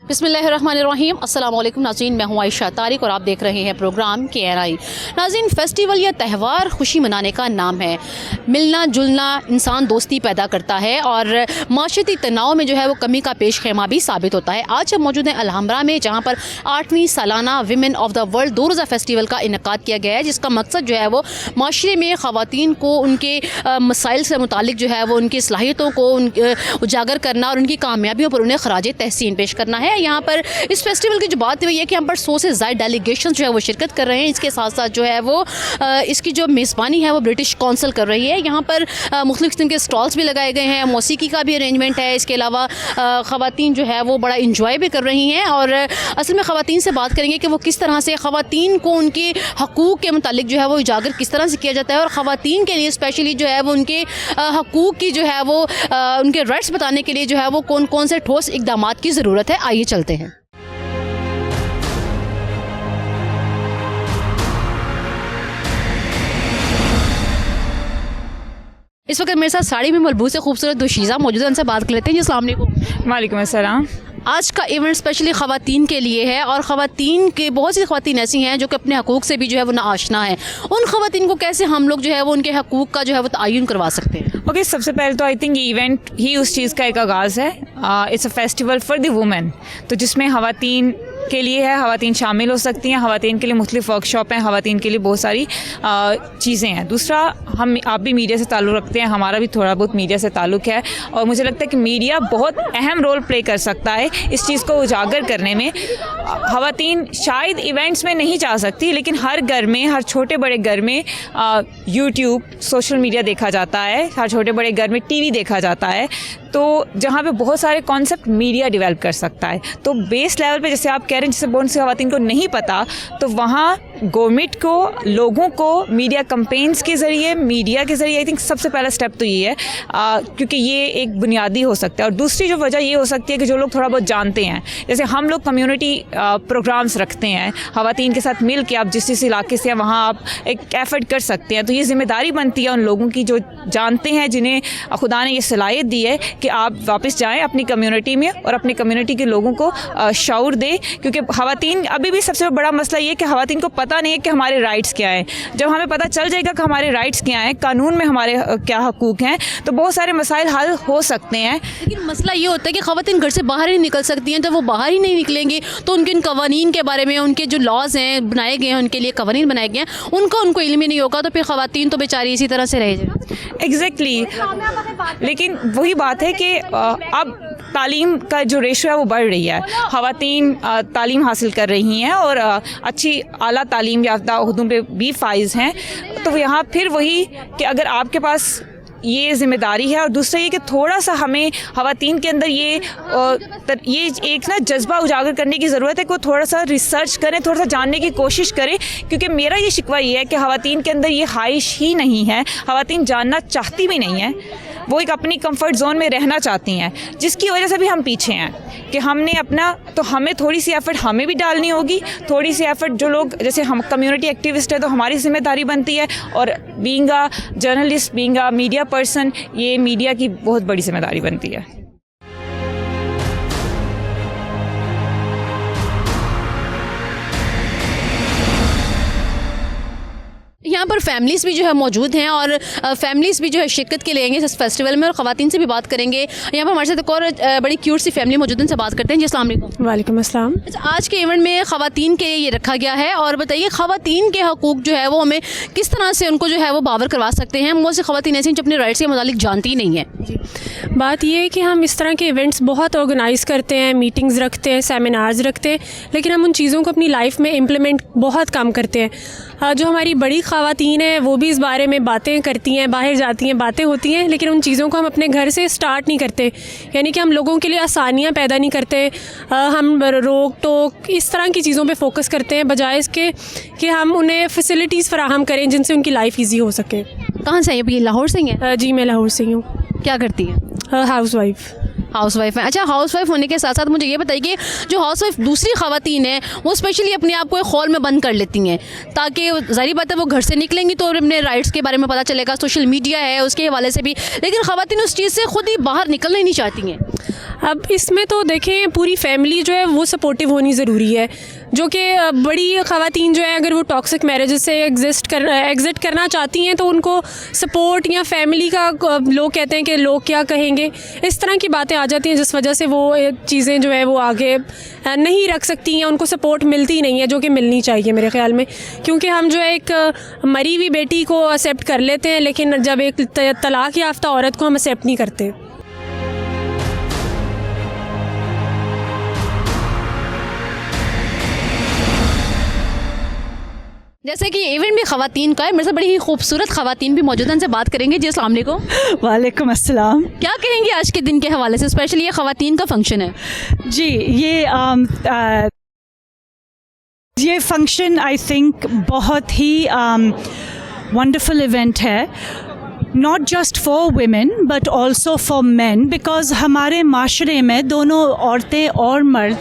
बिस्मिल्लाहिर्रहमानिर्रहीम। अस्सलाम वालेकुम नाज़रीन, मैं हूँ आयशा तारिक और आप देख रहे हैं प्रोग्राम KNI। नाज़रीन, फेस्टिवल या त्यौहार खुशी मनाने का नाम है। मिलना जुलना इंसान दोस्ती पैदा करता है और माशरती तनाव में जो है वो कमी का पेश खेमा भी साबित होता है। आज हम मौजूद हैं अलहम्रा में, जहाँ पर 8वीं सालाना विमेन ऑफ द वर्ल्ड 2 रोज़ा फेस्टिवल का इनेकाद किया गया है, जिसका मकसद जो है वो माशरे में ख़वातीन को उनके मसाइल से मुतालिक जो है वो उनकी सलाहियतों को उजागर करना और उनकी कामयाबियों पर उन्हें खराज तहसीन पेश करना है। यहाँ पर इस फेस्टिवल की जो बात हुई है कि यहाँ पर 100 से ज़्यादा डेलीगेशन जो है वो शिरकत कर रहे हैं। इसके साथ साथ जो है वो इसकी जो मेज़बानी है वो ब्रिटिश कौंसिल कर रही है। यहाँ पर मुख्तलिफ किस्म के स्टॉल्स भी लगाए गए हैं, मौसीकी का भी अरेंजमेंट है। इसके अलावा ख़वातीन जो है वो बड़ा इंजॉय भी कर रही हैं और असल में ख़वातीन से बात करेंगे कि वो किस तरह से ख़वातीन को उनके हकूक़ के मुतालिक जो है वो उजागर किस तरह से किया जाता है और ख़वातीन के लिए स्पेशली जो है वो उनके हकूक़ की जो है वो उनके राइट्स बताने के लिए जो है वो कौन कौन से ठोस इक़दामात की ज़रूरत है। आइए चलते हैं। इस वक्त मेरे साथ साड़ी में मलबूस से खूबसूरत दोशीज़ा मौजूद है, उनसे बात कर लेते हैं। जी अस्सलाम वालेकुम। वालेकुम अस्सलाम। आज का इवेंट स्पेशली ख़वातीन के लिए है और ख़वातीन के बहुत सी ख़वातीन ऐसी हैं जो कि अपने हकूक़ से भी जो है वो नाआशना है। उन ख़वातीन को कैसे हम लोग जो है वो उनके हकूक़ का जो है वो तयन करवा सकते हैं? ओके, सबसे पहले तो आई थिंक ये इवेंट ही उस चीज़ का एक आगाज़ है। It's a festival for the women, तो जिसमें ख़वातीन के लिए है, ख़वातीन शामिल हो सकती हैं, ख़वातीन के लिए मुख्तलिफ वर्कशॉप हैं, ख़वातीन के लिए बहुत सारी चीज़ें हैं। दूसरा, आप भी मीडिया से ताल्लुक़ रखते हैं, हमारा भी थोड़ा बहुत मीडिया से ताल्लुक़ है और मुझे लगता है कि मीडिया बहुत अहम रोल प्ले कर सकता है इस चीज़ को उजागर करने में। ख़वातीन शायद इवेंट्स में नहीं जा सकती, लेकिन हर घर में, हर छोटे बड़े घर में यूट्यूब, सोशल मीडिया देखा जाता है, हर छोटे बड़े घर में टीवी देखा जाता है, तो जहाँ पे बहुत सारे कॉन्सेप्ट मीडिया डेवलप कर सकता है। तो बेस लेवल पे जैसे आप कह रहे हैं, जिससे बहुत सी ख़वातीन को नहीं पता, तो वहाँ गवर्नमेंट को, लोगों को मीडिया कैंपेन्स के ज़रिए, मीडिया के ज़रिए आई थिंक सबसे पहला स्टेप तो ये है, क्योंकि ये एक बुनियादी हो सकता है। और दूसरी जो वजह ये हो सकती है कि जो लोग थोड़ा बहुत जानते हैं, जैसे हम लोग कम्युनिटी प्रोग्राम्स रखते हैं, ख़वातीन के साथ मिल के आप जिस इलाके से हैं वहाँ आप एक एफर्ट कर सकते हैं। तो ये ज़िम्मेदारी बनती है उन लोगों की जो जानते हैं, जिन्हें खुदा ने ये सलाहियत दी है कि आप वापस जाएं अपनी कम्युनिटी में और अपनी कम्युनिटी के लोगों को शऊर दें। क्योंकि ख़वातीन, अभी भी सबसे बड़ा मसला ये है कि ख़वातीन को पता नहीं है कि हमारे राइट्स क्या हैं। जब हमें पता चल जाएगा कि हमारे राइट्स क्या हैं, कानून में हमारे क्या हकूक़ हैं, तो बहुत सारे मसाइल हल हो सकते हैं। लेकिन मसला ये होता है कि ख़वातीन घर से बाहर ही निकल सकती हैं। जब वो बाहर ही नहीं निकलेंगी तो उनके कवानीन के बारे में, उनके जो लॉज हैं बनाए गए हैं, उनके लिए कवानीन बनाए गए हैं, उनको इल्म ही नहीं होगा, तो फिर ख़वातीन तो बेचारी इसी तरह से रह जाए। एग्जैक्टली। लेकिन वही बात है कि अब तालीम का जो रेशो है वो बढ़ रही है, ख़वातीन तालीम हासिल कर रही हैं और अच्छी आला तालीम याफ्ता ओहदों पे भी फाइज हैं। तो यहाँ फिर वही कि अगर आपके पास ये ज़िम्मेदारी है, और दूसरा ये कि थोड़ा सा हमें ख़वातीन के अंदर ये एक ना जज्बा उजागर करने की ज़रूरत है कि वो थोड़ा सा रिसर्च करें, थोड़ा सा जानने की कोशिश करें। क्योंकि मेरा ये शिकवा ये है कि ख़वातीन के अंदर ये ख्वाहिश ही नहीं है, ख़वातीन जानना चाहती भी नहीं है, वो एक अपनी कंफर्ट जोन में रहना चाहती हैं, जिसकी वजह से भी हम पीछे हैं कि हमने अपना, तो हमें थोड़ी सी एफ़र्ट हमें भी डालनी होगी, थोड़ी सी एफ़र्ट जो लोग, जैसे हम कम्युनिटी एक्टिविस्ट है तो हमारी जिम्मेदारी बनती है, और being a journalist, being a media person, ये मीडिया की बहुत बड़ी जिम्मेदारी बनती है। यहाँ पर फैमिलीज़ भी जो है मौजूद हैं और फैमिलीज़ भी जो है शिरकत के लिए आएंगे इस फेस्टिवल में और ख़वातीन से भी बात करेंगे। यहाँ पर हमारे साथ एक और बड़ी क्यूट सी फैमिली मौजूद है, उनसे बात करते हैं। जी अस्सलाम वालेकुम। वालेकुम अस्सलाम। आज के इवेंट में ख़वातीन के लिए ये रखा गया है, और बताइए ख़वातीन के हकूक़ जो है वो हमें किस तरह से उनको जो है वो बावर करवा सकते हैं? बहुत सी ख़वातीन ऐसी जो अपने राइट्स के मुतालिक जानती ही नहीं है। जी, बात ये है कि हम इस तरह के इवेंट्स बहुत ऑर्गेनाइज़ करते हैं, मीटिंग्स रखते हैं, सेमिनार्स रखते हैं, लेकिन हम उन चीज़ों को अपनी लाइफ में इम्प्लीमेंट बहुत कम करते हैं। जो हमारी बड़ी ख़वातीन है वो भी इस बारे में बातें करती हैं, बाहर जाती हैं, बातें होती हैं, लेकिन उन चीज़ों को हम अपने घर से स्टार्ट नहीं करते। यानी कि हम लोगों के लिए आसानियाँ पैदा नहीं करते, हम रोक टोक इस तरह की चीज़ों पे फोकस करते हैं, बजाय इसके कि हम उन्हें फैसिलिटीज़ फराहम करें जिनसे उनकी लाइफ ईजी हो सके। कहाँ से है? लाहौर से ही है? जी, मैं लाहौर से ही हूँ। क्या करती है? House wife. हाउस वाइफ है। अच्छा, हाउस वाइफ होने के साथ साथ मुझे ये बताइए कि जो हाउस वाइफ दूसरी ख़वातीन हैं वो स्पेशली अपने आप को एक हॉल में बंद कर लेती हैं, ताकि ज़ाहिर बात है वो घर से निकलेंगी तो अपने राइट्स के बारे में पता चलेगा, सोशल मीडिया है उसके हवाले से भी, लेकिन ख़वातीन उस चीज़ से खुद ही बाहर निकलना ही नहीं चाहती हैं। अब इसमें तो देखें पूरी फैमिली जो है वो सपोर्टिव होनी ज़रूरी है, जो कि बड़ी ख़वातीन जो है अगर वो टॉक्सिक मैरिजेस से एग्ज़िट करना चाहती हैं तो उनको सपोर्ट या फैमिली का, लोग कहते हैं कि लोग क्या कहेंगे, इस तरह की बातें आ जाती हैं जिस वजह से वो चीज़ें जो है वो आगे नहीं रख सकती हैं, उनको सपोर्ट मिलती नहीं है जो कि मिलनी चाहिए मेरे ख़्याल में। क्योंकि हम जो है एक मरी हुई बेटी को एक्सेप्ट कर लेते हैं लेकिन जब एक तलाक़ याफ्ता औरत को हम एक्सेप्ट नहीं करते। जैसे कि इवेंट भी ख़वातीन का है, मेरे से बड़ी ही खूबसूरत ख़वातीन भी मौजूद हैं, उनसे बात करेंगे। जी अस्सलाम वालेकुम। वालेकुम अस्सलाम। क्या कहेंगे आज के दिन के हवाले से, स्पेशली ये ख़वातीन का फंक्शन है? जी ये फंक्शन आई थिंक बहुत ही वंडरफुल इवेंट है, not just for women but also for main, because हमारे माशरे में दोनों औरतें और मर्द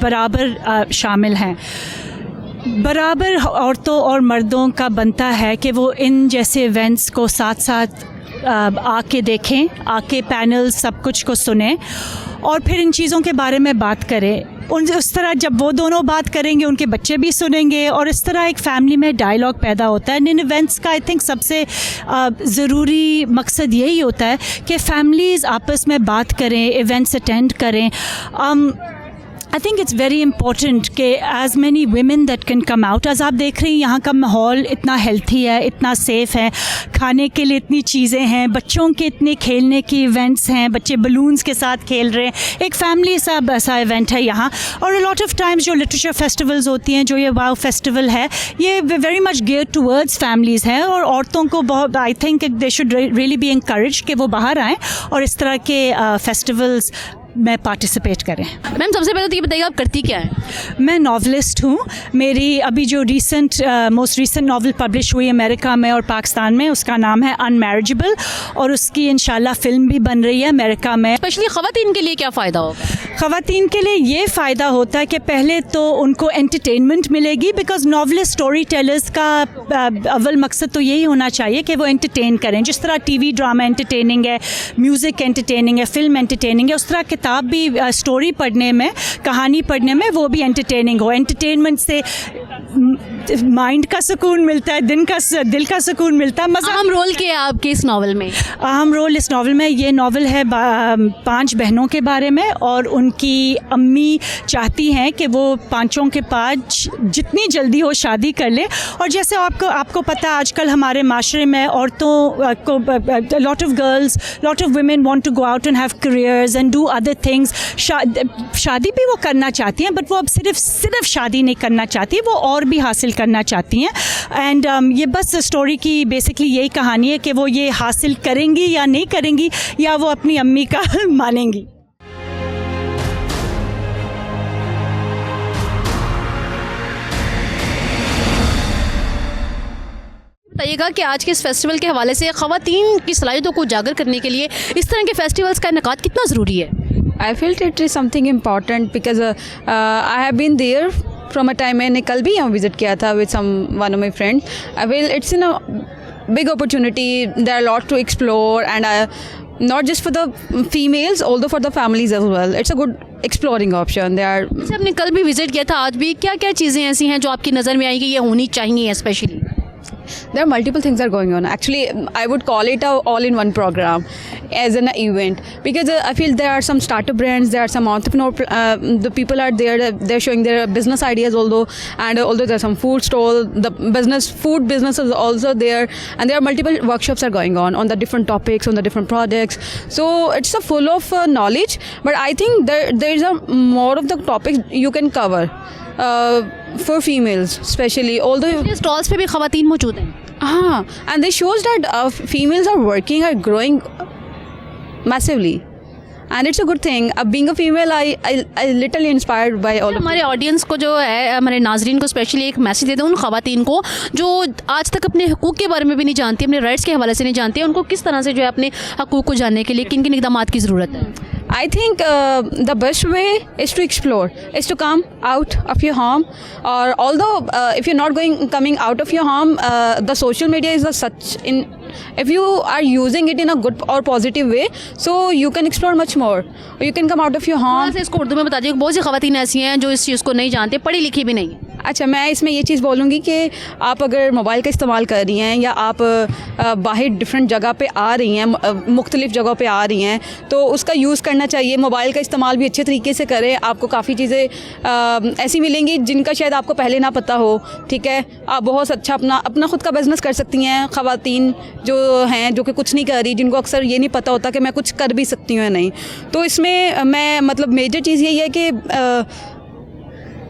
बराबर शामिल हैं। बराबर औरतों और मर्दों का बनता है कि वो इन जैसे इवेंट्स को साथ साथ आके देखें, आके पैनल सब कुछ को सुने और फिर इन चीज़ों के बारे में बात करें। उस तरह जब वो दोनों बात करेंगे उनके बच्चे भी सुनेंगे और इस तरह एक फ़ैमिली में डायलॉग पैदा होता है। इन इवेंट्स का आई थिंक सबसे ज़रूरी मकसद यही होता है कि फ़ैमिलीज़ आपस में बात करें, इवेंट्स अटेंड करें। I think it's very important कि as many women that can come out, as आप देख रही हैं यहाँ का माहौल इतना हेल्थी है, इतना सेफ़ है, खाने के लिए इतनी चीज़ें हैं, बच्चों के इतने खेलने की इवेंट्स हैं, बच्चे बलून्स के साथ खेल रहे हैं, एक फैमिली सा ऐसा इवेंट है यहाँ। और लॉट ऑफ टाइम्स जो लिटरेचर फेस्टिवल्स होती हैं, जो ये वाव फेस्टिवल है, ये very much gear towards families हैं और औरतों को बहुत I think they should really be encourage कि वो बाहर आएँ और इस तरह के फेस्टिवल्स में पार्टिसिपेट करें। मैम सबसे पहले तो ये बताइए आप करती क्या है? मैं नॉवलिस्ट हूँ। मेरी अभी जो मोस्ट रीसेंट नॉवल पब्लिश हुई अमेरिका में और पाकिस्तान में, उसका नाम है अनमैरिजेबल और उसकी इंशाल्लाह फ़िल्म भी बन रही है अमेरिका में। स्पेशली ख़वातीन के लिए क्या फ़ायदा होगा? ख़वातीन के लिए ये फ़ायदा होता है कि पहले तो उनको एंटरटेनमेंट मिलेगी, बिकॉज नॉवलिस्ट स्टोरी टेलर्स का अव्वल मकसद तो यही होना चाहिए कि वो एंटरटेन करें। जिस तरह टीवी ड्रामा एंटरटेनिंग है, म्यूज़िक एंटरटेनिंग है, फिल्म एंटरटेनिंग है, उस तरह किताब भी स्टोरी पढ़ने में, कहानी पढ़ने में वो भी एंटरटेनिंग हो। एंटरटेनमेंट से माइंड का सुकून मिलता है, दिल का सुकून मिलता है, मज़ा। अहम रोल क्या है आपके इस नावल में? अहम रोल इस नावल में, ये नावल है 5 बहनों के बारे में और उनकी अम्मी चाहती हैं कि वो पांचों के 5 जितनी जल्दी हो शादी कर ले। और जैसे आपको पता है आजकल हमारे माशरे में औरतों को lot of girls, lot of women want to go out and have careers and do other things. शादी भी वो करना चाहती हैं बट वो अब सिर्फ शादी नहीं करना चाहती, वो और भी हासिल करना चाहती हैं। एंड ये बस स्टोरी की बेसिकली यही कहानी है कि वो ये हासिल करेंगी या नहीं करेंगी, या वो अपनी अम्मी का मानेंगी। बताइएगा कि आज के इस फेस्टिवल के हवाले से ख़वातीन की सलाहियतों को उजागर करने के लिए इस तरह के फेस्टिवल्स का इनेकाद कितना ज़रूरी है? I felt it is something important because I have been there from a time. मैंने कल भी यहाँ विजिट किया था with one of my friends. I feel it's in a big opportunity. There are a lot to explore and not just for the females, although for the families as well. It's a good exploring option. There are. जैसे आपने कल भी visit किया था, आज भी क्या क्या चीज़ें ऐसी हैं जो आपकी नज़र में आई कि ये होनी चाहिए? Specially there are multiple things are going on. Actually, I would call it a all-in-one program as an event because I feel there are some startup brands, there are some entrepreneur, the people are there, they're showing their business ideas although there's some food stall, the food business is also there, and there are multiple workshops are going on the different topics, on the different projects. So it's a full of knowledge, but I think there is a more of the topics you can cover. For females especially, although stalls पे भी ख़वातीन मौजूद हैं। हाँ, and this shows that females are working, are growing massively, and it's a good thing. Being a female, I literally inspired by all of हमारे audience को जो है, हमारे नाजरीन को स्पेशली एक मैसेज देते हैं उन ख़वातीन को जो आज तक अपने हकूक़ के बारे में भी नहीं जानती, अपने राइट्स के हवाले से नहीं जानती, उनको किस तरह से जो है अपने हकूक़ को जानने के लिए किन किन इक़दामात की ज़रूरत है? I think the best way is to explore, is to come out of your home, or although if you're not coming out of your home, the social media is such if you are using it in a good or positive way, so you can explore much more. You can come out of your home. इसको उर्दू में बता दीजिए, बहुत सी खवातीन ऐसी हैं जो इस चीज़ को नहीं जानते, पढ़ी लिखी भी नहीं है। अच्छा, मैं इसमें ये चीज़ बोलूँगी कि आप अगर मोबाइल का इस्तेमाल कर रही हैं या आप बाहर डिफरेंट जगह पे आ रही हैं, मुख्तलिफ़ जगह पे आ रही हैं, तो उसका यूज़ करना चाहिए। मोबाइल का इस्तेमाल भी अच्छे तरीके से करें। आपको काफ़ी चीज़ें ऐसी मिलेंगी जिनका शायद आपको पहले ना पता हो। ठीक है, आप बहुत अच्छा अपना ख़ुद का बिज़नेस कर सकती हैं। ख़वातीन जो हैं, जो कि कुछ नहीं कर रही, जिनको अक्सर ये नहीं पता होता कि मैं कुछ कर भी सकती हूँ या नहीं, तो इसमें मैं मतलब मेजर चीज़ यही है कि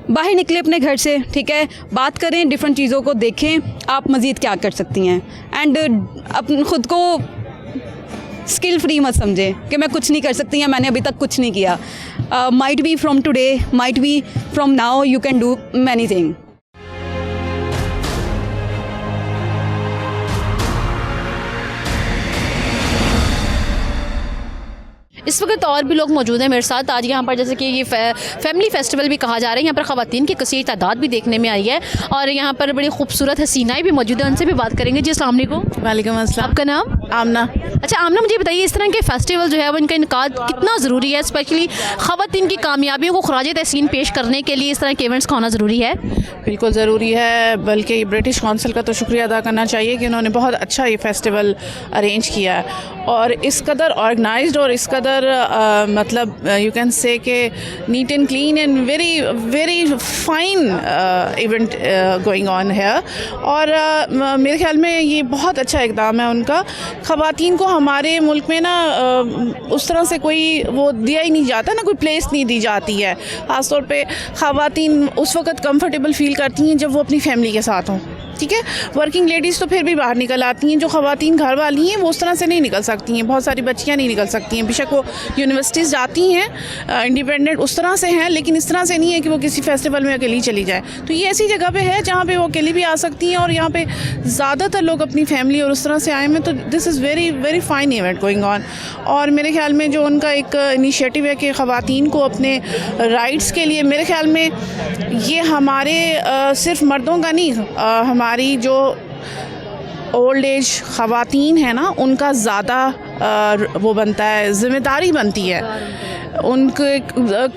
बाहर निकले अपने घर से। ठीक है, बात करें, डिफरेंट चीज़ों को देखें, आप मज़ीद क्या कर सकती हैं। एंड अपन ख़ुद को स्किल फ्री मत समझें कि मैं कुछ नहीं कर सकती या मैंने अभी तक कुछ नहीं किया। Might be from today, might be from now, you can do many thing. इस वक्त और भी लोग मौजूद हैं मेरे साथ। आज यहाँ पर जैसे कि ये फैमिली फेस्टिवल भी कहा जा रहा है, यहाँ पर ख़वातीन की कसीर तादाद भी देखने में आई है और यहाँ पर बड़ी खूबसूरत हसीनाएँ भी मौजूद हैं, उनसे भी बात करेंगे। जी अस्सलाम वालेकुम। वालेकुम अस्सलाम। आपका नाम? आमना। अच्छा आमना, मुझे बताइए इस तरह के फेस्टिवल जो है वो इनका इनकाद कितना ज़रूरी है, स्पेशली ख़वातीन की कामयाबियों को खराज तहसीन पेश करने के लिए इस तरह के इवेंट्स का होना ज़रूरी है? बिल्कुल ज़रूरी है, बल्कि ब्रिटिश काउंसिल का तो शुक्रिया अदा करना चाहिए कि उन्होंने बहुत अच्छा ये फेस्टिवल अरेंज किया है और इस कदर ऑर्गेनाइज्ड और इस कदर मतलब यू कैन से के neat and clean and very very fine event going on है। और मेरे ख़्याल में ये बहुत अच्छा इक़दाम है उनका। ख़वातीन को हमारे मुल्क में ना उस तरह से कोई वो दिया ही नहीं जाता ना, कोई प्लेस नहीं दी जाती है। ख़ास तौर पे ख़वातीन उस वक़्त कंफर्टेबल फ़ील करती हैं जब वो अपनी फैमिली के साथ हों। ठीक है, वर्किंग लेडीज़ तो फिर भी बाहर निकल आती हैं, जो ख़वातीन घर वाली हैं वो उस तरह से नहीं निकल सकती हैं। बहुत सारी बच्चियां नहीं निकल सकती हैं, बेशक वो यूनिवर्सिटीज़ जाती हैं, इंडिपेंडेंट उस तरह से हैं, लेकिन इस तरह से नहीं है कि वो किसी फेस्टिवल में अकेली चली जाए। तो ये ऐसी जगह पे है जहाँ पे वो अकेली भी आ सकती हैं और यहाँ पे ज़्यादातर लोग अपनी फैमिली और उस तरह से आए हैं। तो this is very very fine event going on. और मेरे ख्याल में जो उनका एक इनिशिएटिव है कि ख़वातीन को अपने राइट्स के लिए, मेरे ख्याल में ये हमारे सिर्फ मर्दों का नहीं, हमारी जो ओल्ड एज ख़वातीन है ना, उनका ज़्यादा वो बनता है, ज़िम्मेदारी बनती है। उनके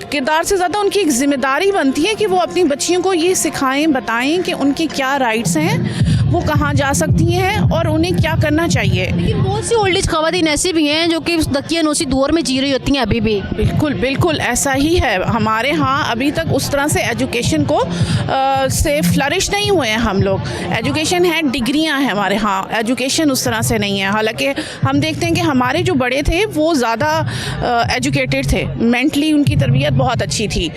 किरदार से ज़्यादा उनकी एक ज़िम्मेदारी बनती है कि वो अपनी बच्चियों को ये सिखाएं, बताएं कि उनके क्या राइट्स हैं, वो कहाँ जा सकती हैं और उन्हें क्या करना चाहिए। लेकिन बहुत सी ओल्ड एज ख़वातीन ऐसी भी हैं जो कि दकियानूसी दौर में जी रही होती हैं अभी भी। बिल्कुल बिल्कुल ऐसा ही है। हमारे यहाँ अभी तक उस तरह से एजुकेशन को से फ्लरिश नहीं हुए हैं हम लोग। एजुकेशन है, डिग्रियाँ हैं हमारे यहाँ, एजुकेशन उस तरह से नहीं है। हालांकि हम देखते हैं कि हमारे जो बड़े थे वो ज़्यादा एजुकेटेड थे, मेंटली उनकी तरबियत बहुत अच्छी थी।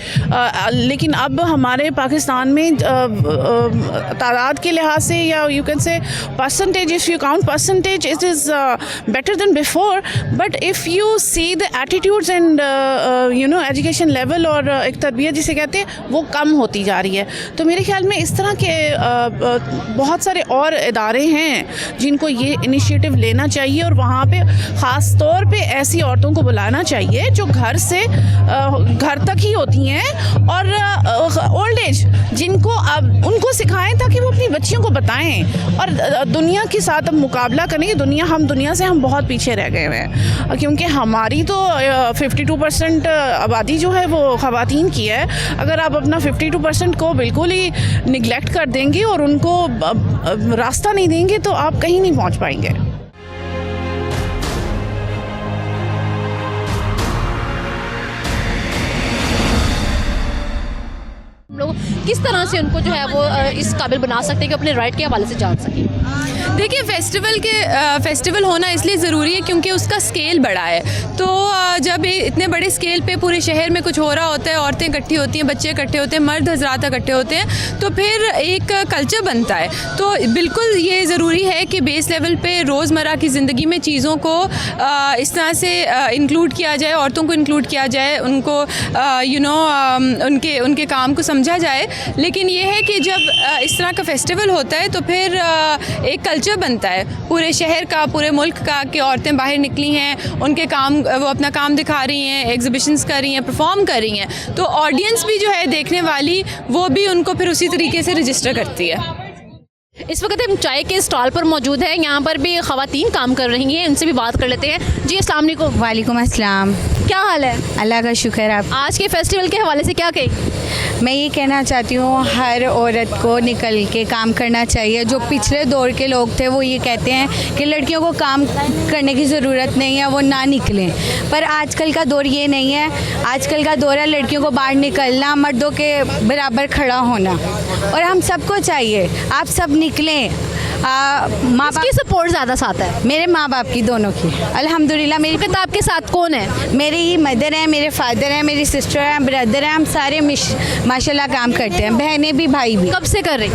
लेकिन अब हमारे पाकिस्तान में तादाद के लिहाज से या you can say percentage, if you count percentage, it is better than before, but if you see the attitudes and education level और एक तरबियत जिसे कहते हैं वो कम होती जा रही है। तो मेरे ख्याल में इस तरह के बहुत सारे और इदारे हैं जिनको ये इनिशिएटिव लेना चाहिए और वहाँ पे ख़ास तौर पे ऐसी औरतों को बुलाना चाहिए जो घर से घर तक ही होती हैं और ओल्ड एज जिनको अब उनको सिखाएं ताकि वो अपनी बच्चियों को बताएं और दुनिया के साथ अब मुकाबला करें। दुनिया से हम बहुत पीछे रह गए हैं क्योंकि हमारी तो 52% आबादी जो है वो ख़वातीन की है। अगर आप अपना 52% को बिल्कुल ही निगलेक्ट कर देंगे और उनको रास्ता नहीं देंगे तो आप कहीं नहीं पहुंच पाएंगे। लोग किस तरह से उनको जो है वो इस काबिल बना सकते हैं कि अपने राइट के हवाले से जान सकें? देखिए, फेस्टिवल होना इसलिए ज़रूरी है क्योंकि उसका स्केल बड़ा है। तो जब इतने बड़े स्केल पे पूरे शहर में कुछ हो रहा होता है, औरतें इकट्ठी होती हैं, बच्चे इकट्ठे होते हैं, मर्द हजरात इकट्ठे होते हैं, तो फिर एक कल्चर बनता है। तो बिल्कुल ये ज़रूरी है कि बेस लेवल पे रोज़मर्रा की ज़िंदगी में चीज़ों को इस तरह से इंक्लूड किया जाए, औरतों को इंक्लूड किया जाए, उनको उनके काम को समझा जाए। लेकिन ये है कि जब इस तरह का फेस्टिवल होता है तो फिर एक कल्चर बनता है पूरे शहर का, पूरे मुल्क का, कि औरतें बाहर निकली हैं, उनके काम, वो अपना काम दिखा रही हैं, एग्जिबिशंस कर रही हैं, परफॉर्म कर रही हैं। तो ऑडियंस भी जो है देखने वाली, वो भी उनको फिर उसी तरीके से रजिस्टर करती है। इस वक्त हम चाय के स्टॉल पर मौजूद हैं। यहाँ पर भी ख़वातीन काम कर रही हैं, उनसे भी बात कर लेते हैं। जी अस्सलाम वालेकुम। वालेकुम अस्सलाम। क्या हाल है? अल्लाह का शुक्र। आप आज के फेस्टिवल के हवाले से क्या कहेंगे? मैं ये कहना चाहती हूँ हर औरत को निकल के काम करना चाहिए। जो पिछले दौर के लोग थे वो ये कहते हैं कि लड़कियों को काम करने की ज़रूरत नहीं है, वो ना निकलें, पर आजकल का दौर ये नहीं है। आजकल का दौर है लड़कियों को बाहर निकलना, मर्दों के बराबर खड़ा होना, और हम सबको चाहिए आप सब निकलें। माँ बाप की सपोर्ट ज़्यादा साथ है? मेरे माँ बाप की, दोनों की अल्हम्दुलिल्लाह। मेरी तो आपके साथ कौन है? मेरी मदर है, मेरे फादर हैं, मेरी सिस्टर है, ब्रदर है, हम सारे माशाल्लाह काम करते हैं, बहनें भी भाई भी। कब से कर रही?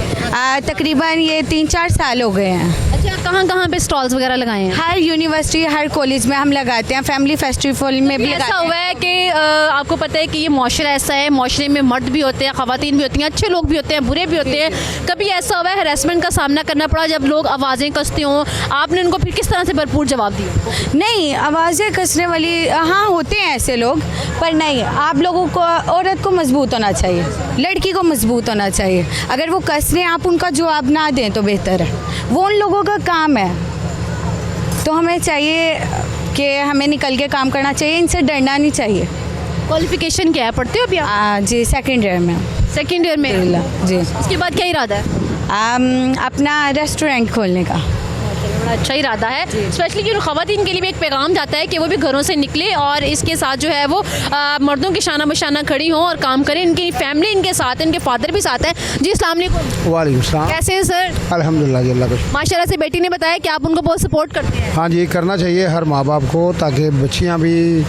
तकरीबन ये 3-4 साल हो गए हैं। अच्छा, कहाँ कहाँ पे स्टॉल्स वगैरह लगाए हैं? हर यूनिवर्सिटी, हर कॉलेज में हम लगाते हैं, फैमिली फेस्टिवल में भी ऐसा लगाते हुआ हैं। है कि आपको पता है कि ये माशरा ऐसा है, माशरे में मर्द भी होते हैं, ख़वातीन भी होती हैं, अच्छे लोग भी होते हैं, बुरे भी होते हैं। कभी ऐसा हुआ है हरासमेंट का सामना करना पड़ा जब लोग आवाज़ें कसते हों, आपने उनको फिर किस तरह से भरपूर जवाब दिया? नहीं, आवाज़ें कसने वाली हाँ होते हैं ऐसे लोग, पर नहीं, आप लोगों को, औरत को मजबूत होना चाहिए, लड़की को मजबूत होना चाहिए। अगर वो कस रहे हैं आप उनका जवाब ना दें तो बेहतर है, वो उन लोगों का काम है। तो हमें चाहिए कि हमें निकल के काम करना चाहिए, इनसे डरना नहीं चाहिए। क्वालिफिकेशन क्या है, पढ़ते हो अभी आप? जी सेकेंड ईयर में। सेकेंड ईयर में? जी। उसके बाद क्या इरादा है? अपना रेस्टोरेंट खोलने का। बड़ा अच्छा इरादा है, स्पेशली कि ख़वातीन के लिए भी एक पैगाम जाता है कि वो भी घरों से निकले और इसके साथ जो है वो मर्दों के शाना बशाना खड़ी हों और काम करें। इनकी फैमिली इनके साथ है, इनके फादर भी साथ हैं। जी अस्सलाम वालेकुम। वालेकुम सलाम। कैसे हैं सर? अल्हम्दुलिल्लाह जी, अल्लाह का शुक्र। माशाल्लाह से बेटी ने बताया कि आप उनको बहुत सपोर्ट करते हैं। हाँ जी, करना चाहिए हर माँ बाप को, ताकि बच्चियाँ भी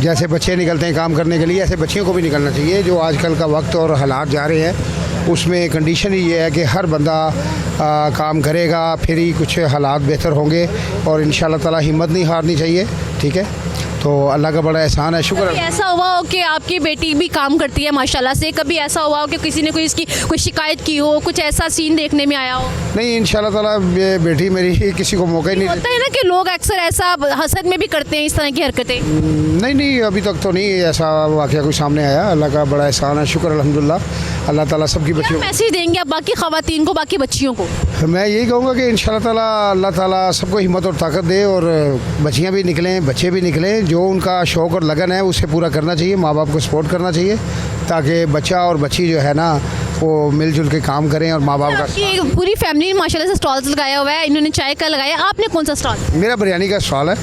जैसे बच्चे निकलते हैं काम करने के लिए, ऐसे बच्चियों को भी निकलना चाहिए। जो आजकल का वक्त और हालात जा रहे हैं उसमें कंडीशन ही ये है कि हर बंदा काम करेगा, फिर ही कुछ हालात बेहतर होंगे, और इंशाल्लाह ताला हिम्मत नहीं हारनी चाहिए। ठीक है, तो अल्लाह का बड़ा एहसान है, शुक्र कभी है। ऐसा हुआ हो कि आपकी बेटी भी काम करती है माशाल्लाह से, कभी ऐसा हुआ हो कि किसी ने कोई इसकी कोई शिकायत की हो, कुछ ऐसा सीन देखने में आया हो? नहीं, इंशाल्लाह ताला ये बेटी मेरी किसी को मौका ही नहीं होता है ना कि लोग अक्सर ऐसा हसद में भी करते हैं इस तरह की हरकतें। नहीं, अभी तक तो नहीं ऐसा वाक़या कोई सामने आया। अल्लाह का बड़ा एहसान है, शुक्र अल्हम्दुलिल्लाह। अल्लाह ताला सबकी बच्चियों को मैसेज देंगे आप बाकी ख़वातीन को, बाकी बच्चियों को? मैं यही कहूँगा कि इंशाल्लाह ताला अल्लाह ताला सबको हिम्मत और ताकत दे, और बच्चियाँ भी निकलें, बच्चे भी निकलें। जो उनका शौक़ और लगन है उसे पूरा करना चाहिए, माँ बाप को सपोर्ट करना चाहिए, ताकि बच्चा और बच्ची जो है ना वो मिलजुल के काम करें और माँ बाप का। आपकी पूरी फैमिली माशाल्लाह से स्टॉल्स लगाया हुआ है, इन्होंने चाय का लगाया, आपने कौन सा स्टॉल? मेरा बिरयानी का स्टॉल है।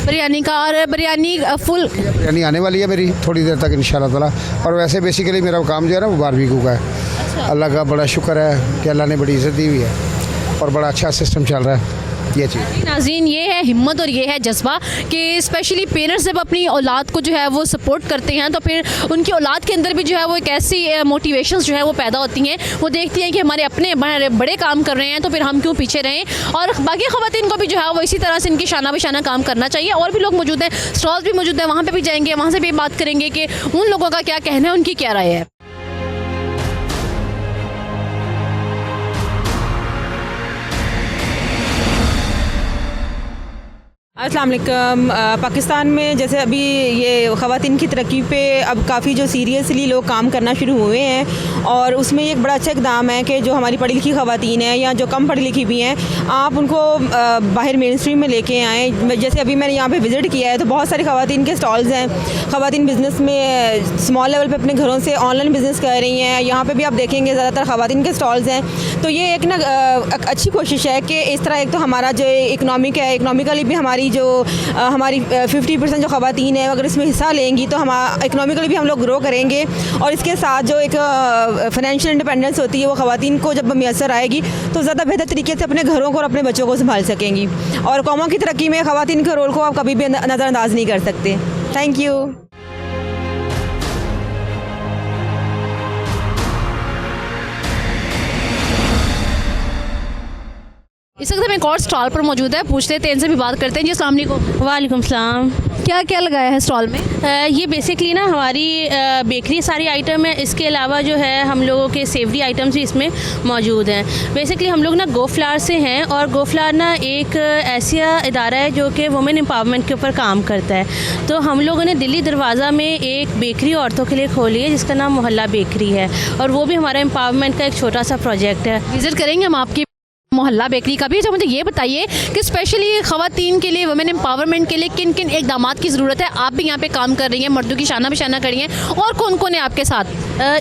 बिरयानी का? और बिरयानी फुल बिरयानी आने वाली है मेरी थोड़ी देर तक इंशाल्लाह ताला। और वैसे बेसिकली मेरा काम जो है ना वो बारबेक्यू का है। अल्लाह का बड़ा शुक्र है कि अल्लाह ने बड़ी इज़्ज़त दी हुई है और बड़ा अच्छा सिस्टम चल रहा है ये चीज़। नाज़रीन, ये है हिम्मत और ये है जज्बा कि स्पेशली पेरेंट्स जब अपनी औलाद को जो है वो सपोर्ट करते हैं तो फिर उनकी औलाद के अंदर भी जो है वो एक ऐसी मोटिवेशंस जो है वो पैदा होती हैं। वो देखती हैं कि हमारे अपने बड़े काम कर रहे हैं तो फिर हम क्यों पीछे रहें। और बाकी ख़वातीन को भी जो है वो इसी तरह से इनकी शाना बशाना काम करना चाहिए। और भी लोग मौजूद हैं, स्टॉल्स भी मौजूद हैं, वहाँ पर भी जाएंगे, वहाँ से भी बात करेंगे कि उन लोगों का क्या कहना है, उनकी क्या राय है। अस्सलाम वालेकुम। पाकिस्तान में जैसे अभी ये ख़वातीन की तरक्की पे अब काफ़ी जो सीरियसली लोग काम करना शुरू हुए हैं, और उसमें एक बड़ा अच्छा इक़दाम है कि जो हमारी पढ़ी लिखी ख़वातीन हैं या जो कम पढ़ी लिखी भी हैं, आप उनको बाहर मेन स्ट्रीम में लेके आएँ। जैसे अभी मैंने यहाँ पे विज़िट किया है तो बहुत सारी ख़वातीन के स्टॉल्स हैं। ख़वातीन बिज़नेस में स्मॉल लेवल पे अपने घरों से ऑनलाइन बिज़नेस कर रही हैं। यहाँ पे भी आप देखेंगे ज़्यादातर ख़वातीन के स्टॉल्स हैं। तो ये एक ना अच्छी कोशिश है कि इस तरह एक तो हमारा जो इकनॉमिक है, इकनॉमिकली भी हमारी जो हमारी 50% जो ख़वातीन है अगर इसमें हिस्सा लेंगी तो हम इकनॉमिकली भी हम लोग ग्रो करेंगे। और इसके साथ जो एक फ़ाइनेंशियल इंडिपेंडेंस होती है वो ख़वातीन को जब मैसर आएगी तो ज़्यादा बेहतर तरीके से अपने घरों को और अपने बच्चों को संभाल सकेंगी। और कौमों की तरक्की में ख़वातीन के रोल को आप कभी भी नज़रअंदाज नहीं कर सकते। Thank you. इस वक्त हम एक और स्टॉल पर मौजूद है, पूछ लेते हैं, इनसे भी बात करते हैं। जी अस्सलाम वालेकुम। वालेकुम सलाम। क्या क्या लगाया है स्टॉल में? ये बेसिकली ना हमारी बेकरी सारी आइटम है, इसके अलावा जो है हम लोगों के सेवरी आइटम्स भी इसमें मौजूद हैं। बेसिकली हम लोग ना गो फ्लावर से हैं, और गो फ्लावर ना एक ऐसा इदारा है जो कि वुमेन एम्पावरमेंट के ऊपर काम करता है। तो हम लोगों ने दिल्ली दरवाज़ा में एक बेकरी औरतों के लिए खोली है जिसका नाम मोहल्ला बेकरी है, और वो भी हमारा एम्पावरमेंट का एक छोटा सा प्रोजेक्ट है। विज़िट करेंगे हम आपकी मोहल्ला बेकरी का भी। अच्छा मुझे ये बताइए कि स्पेशली ख़वातीन के लिए, वुमेन एम्पावरमेंट के लिए किन किन इक़दामात की ज़रूरत है? आप भी यहाँ पे काम कर रही हैं, मर्दों की शाना बिशाना करी हैं, और कौन कौन है आपके साथ?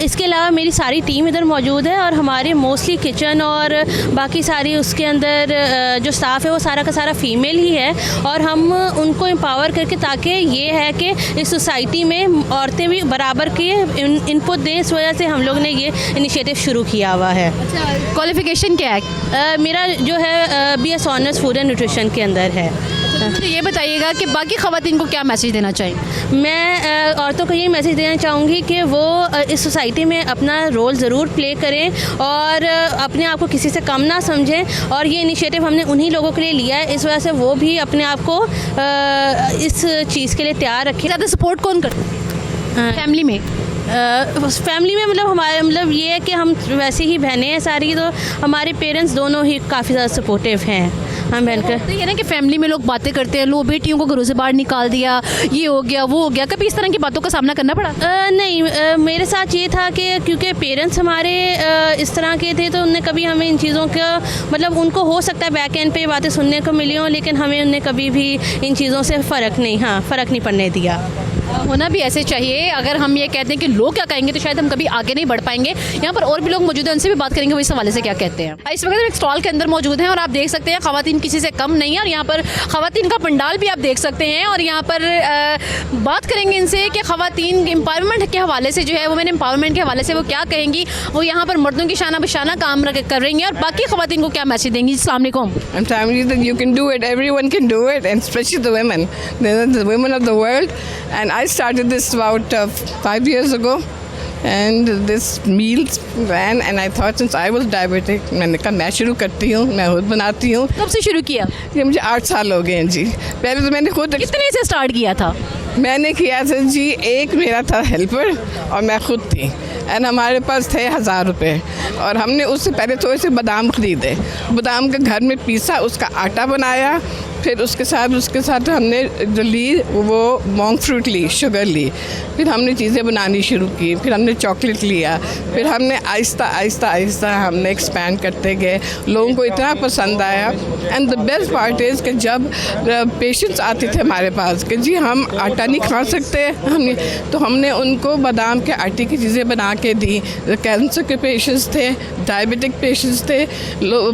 इसके अलावा मेरी सारी टीम इधर मौजूद है और हमारे मोस्टली किचन और बाकी सारी उसके अंदर जो स्टाफ है वो सारा का सारा फीमेल ही है, और हम उनको एम्पावर करके, ताकि ये है कि इस सोसाइटी में औरतें भी बराबर के इनपुट दें। इस वजह से हम लोग ने ये इनिशिएटिव शुरू किया हुआ है। क्वालिफ़िकेशन क्या है? मेरा जो है BS honours food and nutrition के अंदर है। मुझे ये बताइएगा कि बाकी ख़वातीन को क्या मैसेज देना चाहिए? मैं औरतों को ये मैसेज देना चाहूँगी कि वो इस सोसाइटी में अपना रोल ज़रूर प्ले करें और अपने आप को किसी से कम ना समझें, और ये इनिशिएटिव हमने उन्हीं लोगों के लिए लिया है, इस वजह से वो भी अपने आप को इस चीज़ के लिए तैयार रखें। ज़्यादा सपोर्ट कौन करता है फैमिली में? फैमिली में मतलब हमारे मतलब ये है कि हम वैसे ही बहनें हैं सारी, तो हमारे पेरेंट्स दोनों ही काफ़ी ज़्यादा सपोर्टिव हैं हम बहन कर। तो ये ना कि फैमिली में लोग बातें करते हैं, लो बेटियों को घरों से बाहर निकाल दिया, ये हो गया वो हो गया, कभी इस तरह की बातों का सामना करना पड़ा? नहीं, मेरे साथ ये था कि क्योंकि पेरेंट्स हमारे इस तरह के थे, तो उनने कभी हमें इन चीज़ों का मतलब, उनको हो सकता है बैक एंड पे बातें सुनने को मिली हों, लेकिन हमें उनने कभी भी इन चीज़ों से फ़र्क नहीं पड़ने दिया। होना भी ऐसे चाहिए। अगर हम ये कहते हैं कि लोग क्या कहेंगे, तो शायद हम कभी आगे नहीं बढ़ पाएंगे। यहाँ पर और भी लोग मौजूद हैं, उनसे भी बात करेंगे वो इस हवाले से क्या कहते हैं। इस वक्त हम एक स्टॉल के अंदर मौजूद हैं और आप देख सकते हैं ख़वातीन किसी से कम नहीं है, और यहाँ पर ख़वातीन का पंडाल भी आप देख सकते हैं, और यहाँ पर बात करेंगे इनसे कि ख़वातीन एम्पावरमेंट के हवाले से जो है, वुमेन एम्पावरमेंट के हवाले से वो क्या कहेंगी, वो यहाँ पर मर्दों की शाना बशाना काम कर रही हैं, और बाकी ख़वातीन को क्या मैसेज देंगी। अस्सलाम वालेकुम। I'm telling you that you can do it. Everyone can do it, and especially the women. They're the women of the world. And I started this about 5 years ago. And this meals ran, and I thought since I was diabetic, मैंने कहा मैं शुरू करती हूँ, मैं खुद बनाती हूँ। कब से शुरू किया? ये मुझे 8 साल हो गए हैं जी। पहले तो मैंने खुद कितने से स्टार्ट किया था? मैंने किया था जी, एक मेरा था हेल्पर और मैं खुद थी, एंड हमारे पास थे 1000 रुपये, और हमने उससे पहले थोड़े से बादाम ख़रीदे, बादाम का घर में पीसा, उसका आटा बनाया, फिर उसके साथ हमने जो ली वो मोंग फ्रूट ली, शुगर ली, फिर हमने चीज़ें बनानी शुरू की, फिर हमने चॉकलेट लिया, फिर हमने आहिस्ता आहिस्ता हमने एक्सपैंड करते गए। लोगों को इतना पसंद आया, and the best part is कि जब पेशेंट्स आते थे हमारे पास कि जी हम आटा नहीं खा सकते, तो हमने उनको बादाम के आटे की चीज़ें बना के दी। कैंसर के पेशेंट्स थे, डायबिटिक पेशेंट्स थे,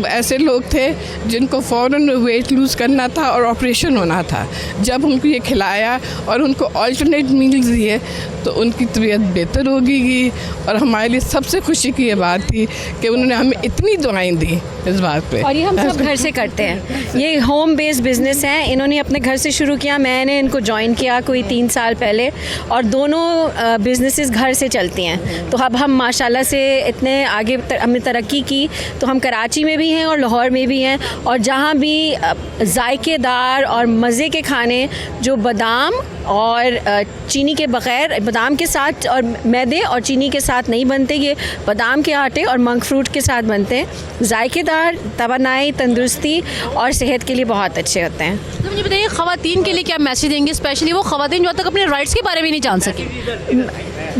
ऐसे लोग थे जिनको फ़ौरन वेट लूज़ करना था और ऑपरेशन होना था। जब उनको ये खिलाया और उनको अल्टरनेट मील्स दिए तो उनकी तबीयत बेहतर हो गई, और हमारे लिए सबसे खुशी की ये बात थी कि उन्होंने हमें इतनी दुआएं दी इस बात पे। और ये हम सब घर से करते हैं, ये होम बेस्ड बिजनेस है, इन्होंने अपने घर से शुरू किया, मैंने इनको ज्वाइन किया कोई 3 साल पहले, और दोनों बिजनेसेस घर से चलती हैं। तो अब हम माशाल्लाह से इतने आगे हमने तरक्की की, तो हम कराची में भी हैं और लाहौर में भी हैं, और जहाँ भी जायकेदार और मज़े के खाने जो बादाम और चीनी के बग़ैर, बादाम के साथ और मैदे और चीनी के साथ नहीं बनते, ये बादाम के आटे और मंक फ्रूट के साथ बनते हैं, जायकेदार, तवानाई, तंदुरुस्ती और सेहत के लिए बहुत अच्छे होते हैं। तो मुझे बताइए ख़वातीन के लिए क्या मैसेज देंगे, स्पेशली वो ख़वातीन जो तक अपने राइट्स के बारे में नहीं जान सके?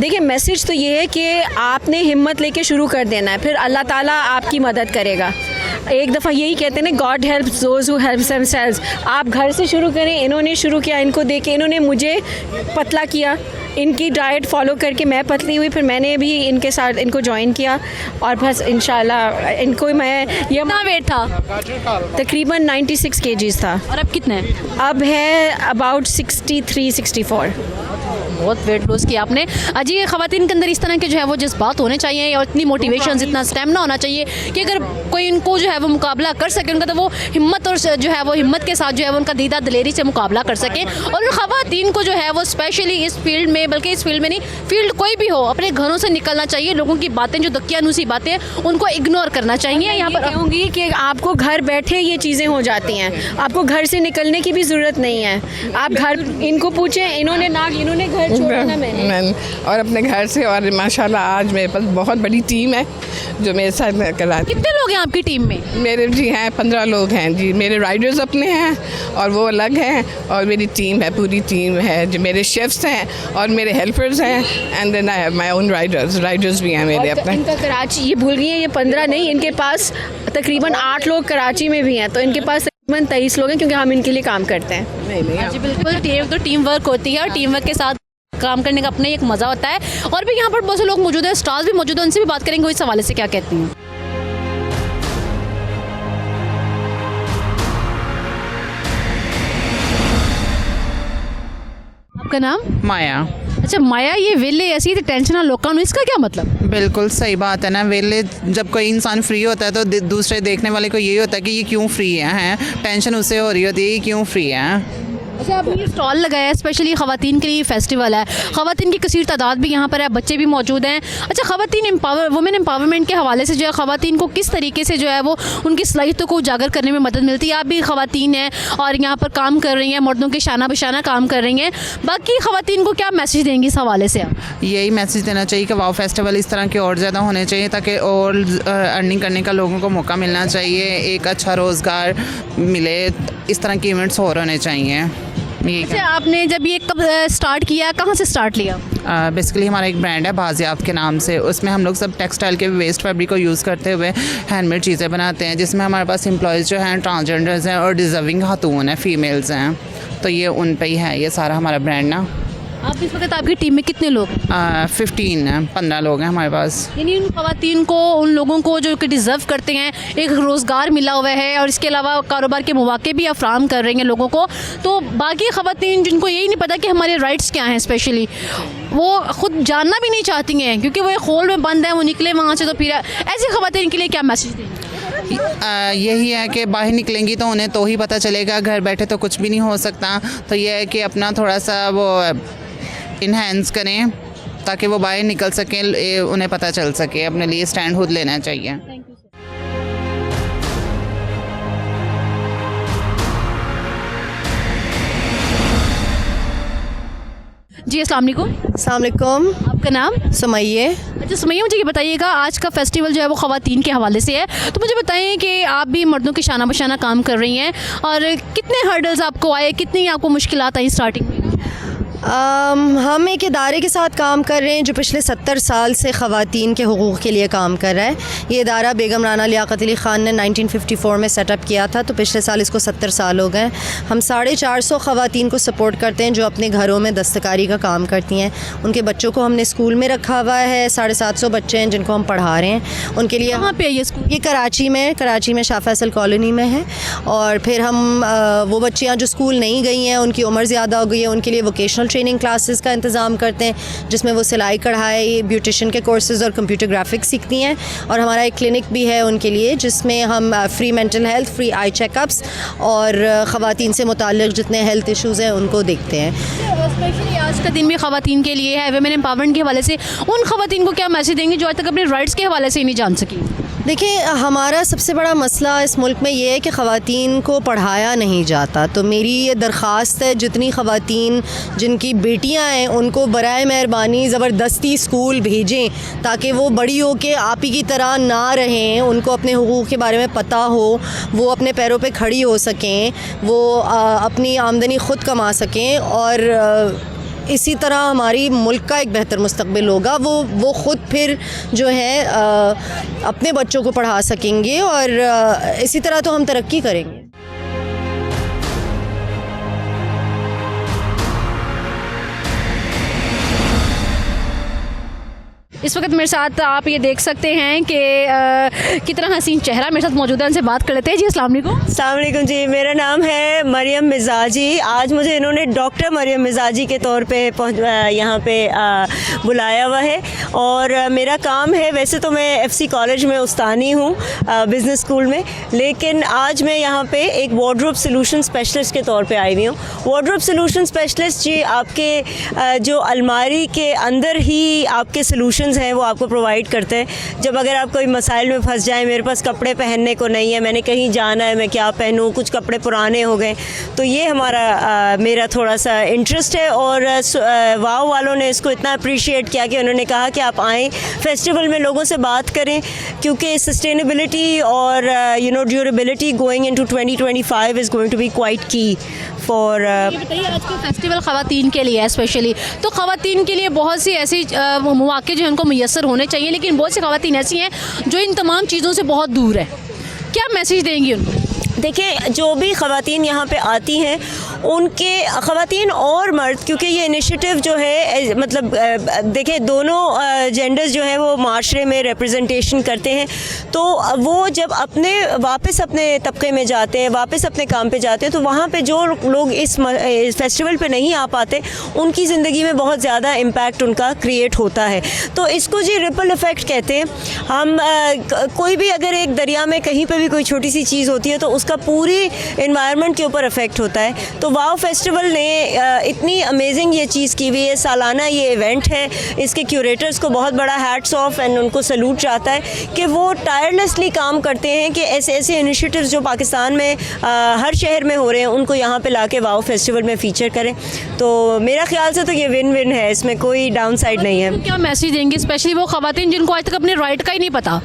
देखिए, मैसेज तो ये है कि आपने हिम्मत लेके शुरू कर देना है, फिर अल्लाह ताला आपकी मदद करेगा। एक दफ़ा यही कहते हैं ना, God helps those who helps themselves. आप घर से शुरू करें, इन्होंने शुरू किया, इनको देख के इन्होंने मुझे पतला किया, इनकी डाइट फॉलो करके मैं पतली हुई, फिर मैंने भी इनके साथ इनको ज्वाइन किया, और बस इंशाल्लाह इनको मैं ये कितना वेट था? तकरीबन 96 kgs था। और अब कितना है? अब है अबाउट 63-64। बहुत वेट लॉस किया आपने। अजी, ख़वातीन के अंदर इस तरह के जो है वो जज्बात होने चाहिए, और इतनी मोटिवेशन, इतना स्टेमिना होना चाहिए कि अगर कोई इनको जो है वो मुकाबला कर सके, उनका तो वो हिम्मत और जो है वो हिम्मत के साथ जो है वो उनका दीदा दिलेरी से मुकाबला कर सके। और उन ख़वातीन को जो है वो स्पेशली इस फील्ड में, बल्कि इस फील्ड में नहीं, फील्ड कोई भी हो, अपने घरों से निकलना चाहिए। लोगों की बातें जो दकियानूसी बातें, उनको इग्नोर करना चाहिए। यहाँ पर कहूँगी कि आपको घर बैठे ये चीज़ें हो जाती हैं, आपको घर से निकलने की भी ज़रूरत नहीं है। आप घर इनको पूछें, इन्होंने घर मैंने और अपने घर से, और माशाल्लाह आज मेरे पास बहुत बड़ी टीम है जो मेरे साथ कराती। कितने लोग हैं आपकी टीम में? मेरे जी हैं 15 लोग हैं जी। मेरे राइडर्स अपने हैं और वो अलग हैं, और मेरी टीम है, पूरी टीम है जो मेरे शेफ्स हैं और मेरे हेल्पर्स हैं, and then I have my own riders भी हैं मेरे अपने। इनका कराची, ये भूल गई है, ये 15 नहीं, इनके पास तकरीबन 8 लोग कराची में भी हैं, तो इनके पास तकरीबन 23 लोग हैं, क्योंकि हम इनके लिए काम करते हैं। जी बिल्कुल, टीम वर्क होती है और टीम वर्क के साथ काम करने का अपना ही एक मज़ा होता है। और भी यहाँ पर बहुत से लोग मौजूद हैं, स्टार्स भी मौजूद हैं, उनसे भी बात करेंगे वो इस हवाले से क्या कहती हैं। आपका नाम? माया। अच्छा माया, ये वेले ऐसी टेंशन लोगों को, इसका क्या मतलब? बिल्कुल सही बात है ना। वेले जब कोई इंसान फ्री होता है तो दूसरे देखने वाले को यही होता है कि ये क्यों फ्री है, टेंशन उससे हो रही होती है ये क्यों फ्री है। अच्छा, आपने ये स्टॉल लगाया है स्पेशली ख़वातीन के लिए फेस्टिवल है, ख़वातीन की कसीर तादाद भी यहाँ पर है, बच्चे भी मौजूद हैं। अच्छा, वुमेन एम्पावरमेंट के हवाले से जो है ख़वातीन को किस तरीके से जो है वो उनकी सलाहियतों को उजागर करने में मदद मिलती है? आप भी ख़वातीन हैं और यहाँ पर काम कर रही हैं, मर्दों के शाना बशाना काम कर रही हैं, बाकी ख़वातीन को क्या मैसेज देंगी इस हवाले से आप? यही मैसेज देना चाहिए कि वाओ फेस्टिवल इस तरह के और ज़्यादा होने चाहिए, ताकि और अर्निंग करने का लोगों को मौका मिलना चाहिए, एक अच्छा रोज़गार मिले, इस तरह के इवेंट्स और होने चाहिए। अच्छा, आपने जब ये कब स्टार्ट किया, कहाँ से स्टार्ट लिया? बेसिकली हमारा एक ब्रांड है बाज़ियात के नाम से, उसमें हम लोग सब टेक्सटाइल के वेस्ट फैब्रिक को यूज़ करते हुए हैंडमेड चीज़ें बनाते हैं, जिसमें हमारे पास एम्प्लॉयज़ जो हैं ट्रांसजेंडर्स हैं और डिज़र्विंग खातून हैं, फ़ीमेल्स हैं, तो ये उन पे ही है ये सारा हमारा ब्रांड ना। आप इस वक्त आपकी टीम में कितने लोग? 15 लोग हैं हमारे पास। यानी उन ख़वातीन को, उन लोगों को जो कि डिज़र्व करते हैं, एक रोज़गार मिला हुआ है और इसके अलावा कारोबार के मौके भी आप फ्राहम कर रही हैं लोगों को। तो बाकी ख़वातीन जिनको यही नहीं पता कि हमारे राइट्स क्या हैं, स्पेशली वो ख़ुद जानना भी नहीं चाहती हैं क्योंकि वो एक होल में बंद है, वो निकले वहाँ से, तो फिर ऐसी ख़वातीन के लिए क्या मैसेज दें? यही है कि बाहर निकलेंगी तो उन्हें तो ही पता चलेगा, घर बैठे तो कुछ भी नहीं हो सकता। तो ये है कि अपना थोड़ा सा वो इन्हेंस करें ताकि वो बाहर निकल सकें, उन्हें पता चल सके, अपने लिए स्टैंड खुद लेना चाहिए। जी अस्सलाम वालेकुम। आपका नाम? सुमैया। अच्छा सुमैया, मुझे ये बताइएगा, आज का फेस्टिवल जो है वो ख़वातीन के हवाले से है, तो मुझे बताएं कि आप भी मर्दों के शाना बशाना काम कर रही हैं और कितने हर्डल्स आपको आए, कितनी आपको मुश्किलात आई स्टार्टिंग में? हम एक इदारे के साथ काम कर रहे हैं जो पिछले 70 साल से ख़वातीन के हुकूक़ के लिए काम कर रहा है। ये इदारा बेगम राना लियाकत अली ख़ान ने 1954 में सेटअप किया था, तो पिछले साल इसको 70 साल हो गए। हम 450 ख़वातीन को सपोर्ट करते हैं जो अपने घरों में दस्तकारी का काम करती हैं। उनके बच्चों को हमने स्कूल में रखा हुआ है, 750 बच्चे हैं जिनको हम पढ़ा रहे हैं। उनके लिए कहाँ पे ये स्कूल? ये कराची में शाह फैसल कॉलोनी में है। और फिर हम वो बच्चियाँ जो स्कूल नहीं गई हैं, उनकी उम्र ज़्यादा हो गई है, उनके लिए वोकेशनल ट्रेनिंग क्लासेस का इंतज़ाम करते हैं, जिसमें वो सिलाई कढ़ाई, ब्यूटिशन के कोर्सेज़ और कंप्यूटर ग्राफिक्स सीखती हैं। और हमारा एक क्लिनिक भी है उनके लिए जिसमें हम फ्री मेंटल हेल्थ, फ्री आई चेकअप्स और ख़वातीन से मुताल्लिक़ जितने हेल्थ इश्यूज़ हैं उनको देखते हैं। स्पेशली आज का दिन भी ख़वातीन के लिए है, वुमेन एम्पावरमेंट के हवाले से उन ख़वातीन को क्या मैसेज देंगे जो आज तक अपने राइट्स के हवाले से ही नहीं जान सकी? देखिए, हमारा सबसे बड़ा मसला इस मुल्क में ये है कि ख़वातीन को पढ़ाया नहीं जाता। तो मेरी ये दरख्वास्त है, जितनी ख़वातीन जिनकी बेटियां हैं उनको बराए मेहरबानी ज़बरदस्ती स्कूल भेजें ताकि वो बड़ी हो के आप ही की तरह ना रहें, उनको अपने हुकूक़ के बारे में पता हो, वो अपने पैरों पे खड़ी हो सकें, वो अपनी आमदनी ख़ुद कमा सकें और इसी तरह हमारी मुल्क का एक बेहतर मुस्तकबिल होगा। वो ख़ुद फिर जो है अपने बच्चों को पढ़ा सकेंगे और इसी तरह तो हम तरक्की करेंगे। इस वक्त मेरे साथ आप ये देख सकते हैं कि कितना हसीन चेहरा मेरे साथ मौजूद है, उनसे बात कर लेते हैं। जी अस्सलाम वालेकुम जी, मेरा नाम है मरियम मिजाजी। आज मुझे इन्होंने डॉक्टर मरियम मिजाजी के तौर पे यहाँ पे बुलाया हुआ है और मेरा काम है, वैसे तो मैं FC कॉलेज में उस्तानी हूँ बिज़नेस स्कूल में, लेकिन आज मैं यहाँ पे एक वार्डरोब सॉल्यूशन स्पेशलिस्ट के तौर पे आई हुई हूँ। वार्डरोब सॉल्यूशन स्पेशलिस्ट जी आपके जो अलमारी के अंदर ही आपके सॉल्यूशंस सॉल्यूशंस हैं वो आपको प्रोवाइड करते हैं। जब अगर आप कोई मसाइल में फंस जाएं, मेरे पास कपड़े पहनने को नहीं है, मैंने कहीं जाना है, मैं क्या पहनूं, कुछ कपड़े पुराने हो गए, तो ये हमारा मेरा थोड़ा सा इंटरेस्ट है। और वाव वालों ने इसको इतना अप्रिशिएट किया कि उन्होंने कहा कि आप आएँ फेस्टिवल में, लोगों से बात करें, क्योंकि सस्टेनेबिलिटी और durability going into 2025 is going to be quite key for. बताइए, आज का फेस्टिवल ख़वातीन के लिए है स्पेशली, तो ख़वातीन के लिए बहुत सी ऐसी मौक़े जो हैं उनको मुयस्सर होने चाहिए, लेकिन बहुत सी ख़वातीन ऐसी हैं जो इन तमाम चीज़ों से बहुत दूर है। क्या मैसेज देंगी उनको? देखिए, जो भी ख़वातीन यहाँ पे आती हैं, उनके ख़वातीन और मर्द, क्योंकि ये इनिशिएटिव जो है मतलब देखिए दोनों जेंडर्स जो है वो माशरे में रिप्रेजेंटेशन करते हैं, तो वो जब वापस अपने तबके में जाते हैं, वापस अपने काम पे जाते हैं, तो वहाँ पे जो लोग इस फेस्टिवल पे नहीं आ पाते, उनकी ज़िंदगी में बहुत ज़्यादा इम्पैक्ट उनका क्रिएट होता है। तो इसको जी रिपल इफ़ेक्ट कहते हैं। हम कोई भी अगर एक दरिया में कहीं पर भी कोई छोटी सी चीज़ होती है तो उसका पूरी इन्वायरमेंट के ऊपर इफ़ेक्ट होता है। तो वाव फेस्टिवल ने इतनी अमेजिंग ये चीज़ की हुई है, सालाना ये इवेंट है, इसके क्यूरेटर्स को बहुत बड़ा हैट्स ऑफ एंड उनको सैल्यूट जाता है कि वो टायरलेसली काम करते हैं कि ऐसे ऐसे इनिशिएटिव्स जो पाकिस्तान में हर शहर में हो रहे हैं उनको यहाँ पे लाके वाव फेस्टिवल में फ़ीचर करें। तो मेरा ख्याल से तो ये विन विन है, इसमें कोई डाउन साइड नहीं है। क्या मैसेज देंगे स्पेशली वो ख़वातीन जिनको आज तक अपने राइट का ही नहीं पता?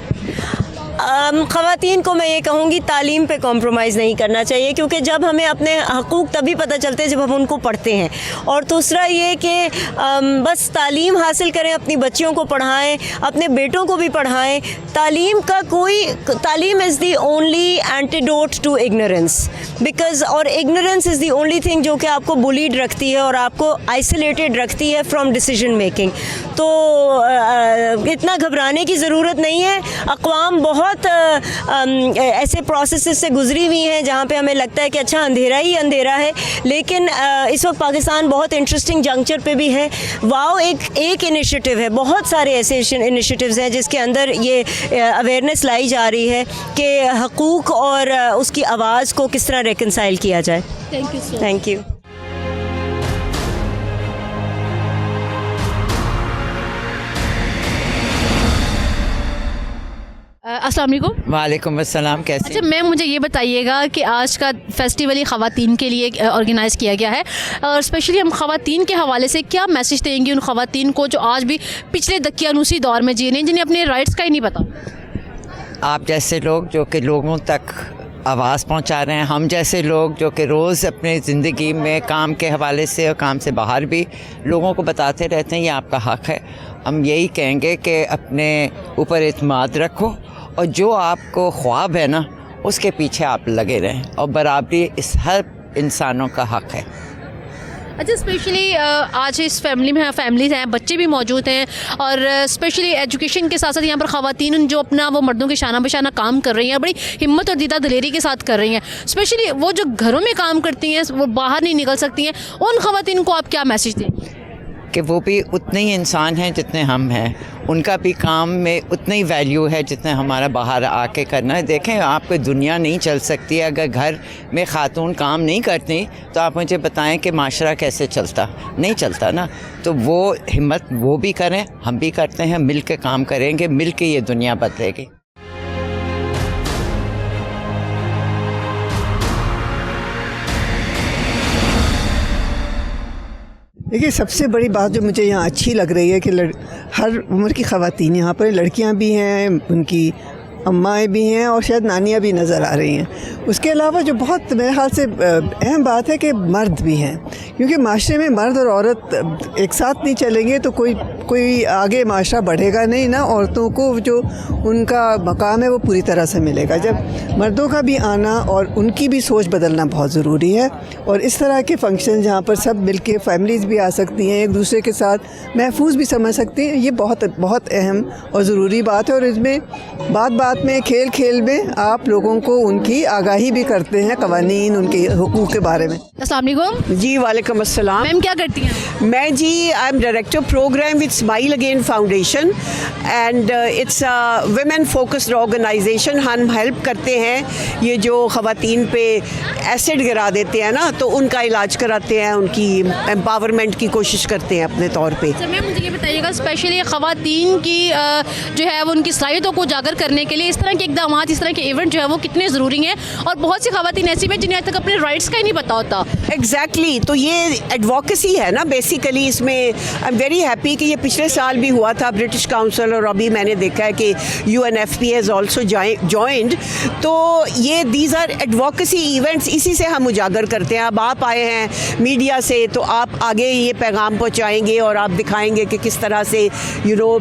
ख़वातीन को मैं ये कहूँगी, तालीम पे कॉम्प्रोमाइज़ नहीं करना चाहिए, क्योंकि जब हमें अपने हकूक़ तभी पता चलते हैं जब हम उनको पढ़ते हैं। और दूसरा ये कि बस तालीम हासिल करें, अपनी बच्चियों को पढ़ाएं, अपने बेटों को भी पढ़ाएं। तालीम is the only antidote to ignorance, because और ignorance is the only thing जो कि आपको बुलीड रखती है और आपको आइसोलेटेड रखती है फ्रॉम डिसीजन मेकिंग। तो इतना घबराने की ज़रूरत नहीं है। अक़वाम बहुत ऐसे प्रोसेसेस से गुजरी हुई हैं जहाँ पे हमें लगता है कि अच्छा अंधेरा ही अंधेरा है, लेकिन इस वक्त पाकिस्तान बहुत इंटरेस्टिंग जंक्चर पे भी है। वाव एक इनिशिएटिव है, बहुत सारे ऐसे इनिशिएटिव्स हैं जिसके अंदर ये अवेयरनेस लाई जा रही है कि हकूक़ और उसकी आवाज़ को किस तरह रिकंसाइल किया जाए। Thank you. अस्सलाम वालेकुम। वालेकुम अस्सलाम। कैसे? अच्छा मैम, मुझे ये बताइएगा कि आज का फेस्टिवल ही ख़वातीन के लिए ऑर्गेनाइज़ किया गया है, और स्पेशली हम ख़वातीन के हवाले से क्या मैसेज देंगे उन ख़वातीन को जो आज भी पिछले दकियानूसी दौर में जी रही हैं, जिन्हें अपने राइट्स का ही नहीं पता? आप जैसे लोग जो कि लोगों तक आवाज़ पहुंचा रहे हैं, हम जैसे लोग जो कि रोज़ अपनी ज़िंदगी में काम के हवाले से और काम से बाहर भी लोगों को बताते रहते हैं, ये आपका हक़ है। हम यही कहेंगे कि अपने ऊपर इत्मीनान रखो और जो आपको ख्वाब है ना उसके पीछे आप लगे रहें, और बराबरी इस हर इंसानों का हक़ है। अच्छा, स्पेशली आज इस फैमिली में फैमिलीज़ हैं, बच्चे भी मौजूद हैं, और स्पेशली एजुकेशन के साथ साथ यहाँ पर ख़वातीन जो अपना वो मर्दों के शाना बशाना काम कर रही हैं, बड़ी हिम्मत और दीदा दलेरी के साथ कर रही हैं। स्पेशली वो जो घरों में काम करती हैं, वो बाहर नहीं निकल सकती हैं, उन ख़वातीन को आप क्या मैसेज दें? कि वो भी उतने ही इंसान हैं जितने हम हैं, उनका भी काम में उतनी ही वैल्यू है जितने हमारा बाहर आके करना है। देखें, आपकी दुनिया नहीं चल सकती अगर घर में ख़ातून काम नहीं करती, तो आप मुझे बताएं कि माशरा कैसे चलता? नहीं चलता ना। तो वो हिम्मत वो भी करें, हम भी करते हैं, मिल के काम करेंगे, मिल के ये दुनिया बदलेगी। देखिए, सबसे बड़ी बात जो मुझे यहाँ अच्छी लग रही है कि हर उम्र की ख़वातीन यहाँ पर, लड़कियाँ भी हैं, उनकी अम्माएँ भी हैं और शायद नानियाँ भी नज़र आ रही हैं। उसके अलावा जो बहुत मेरे ख्याल से अहम बात है कि मर्द भी हैं, क्योंकि माशरे में मर्द और औरत एक साथ नहीं चलेंगे तो कोई आगे माशरा बढ़ेगा नहीं ना। औरतों को जो उनका मकाम है वो पूरी तरह से मिलेगा। जब मर्दों का भी आना और उनकी भी सोच बदलना बहुत ज़रूरी है, और इस तरह के फंक्शन जहाँ पर सब मिल के फैमिलीज़ भी आ सकती हैं, एक दूसरे के साथ महफूज भी समझ सकती हैं, ये बहुत बहुत अहम और ज़रूरी बात है। और इसमें बात में खेल में आप लोगों को उनकी आगाही भी करते हैं क़वानीन, उनके हुकूक़ के बारे में। अस्सलाम वालेकुम। जी वालेकुम अस्सलाम। मैम क्या करती हैं? मैं जी I am director program with Smile Again Foundation and it's a women focused organisation. हम हेल्प करते हैं ये जो ख़वातीन पे एसिड गिरा देते हैं ना, तो उनका इलाज कराते हैं, उनकी एम्पावरमेंट की कोशिश करते हैं अपने तौर पे. मैम मुझे ये बताइएगा, स्पेशली ख़वातीन की जो है वो उनकी सलाहियतों को उजागर करने के लिए इस तरह के इकदाम, इस तरह के इवेंट जो है वो कितने ज़रूरी हैं, और बहुत सी ख़वातीन ऐसी भी जिन्हें आज तक अपने राइट्स का ही नहीं पता होता. एग्जैक्टली तो ये एडवोकेसी है ना बेसिकली. इसमें आई एम वेरी हैप्पी कि ये पिछले साल भी हुआ था ब्रिटिश काउंसिल, और अभी मैंने देखा है कि UNFPA हैज़ ऑल्सो जॉइंड. तो ये दीज आर एडवोकेसी इवेंट्स, इसी से हम उजागर करते हैं. अब आप आए हैं मीडिया से, तो आप आगे ये पैगाम पहुंचाएंगे और आप दिखाएंगे कि किस तरह से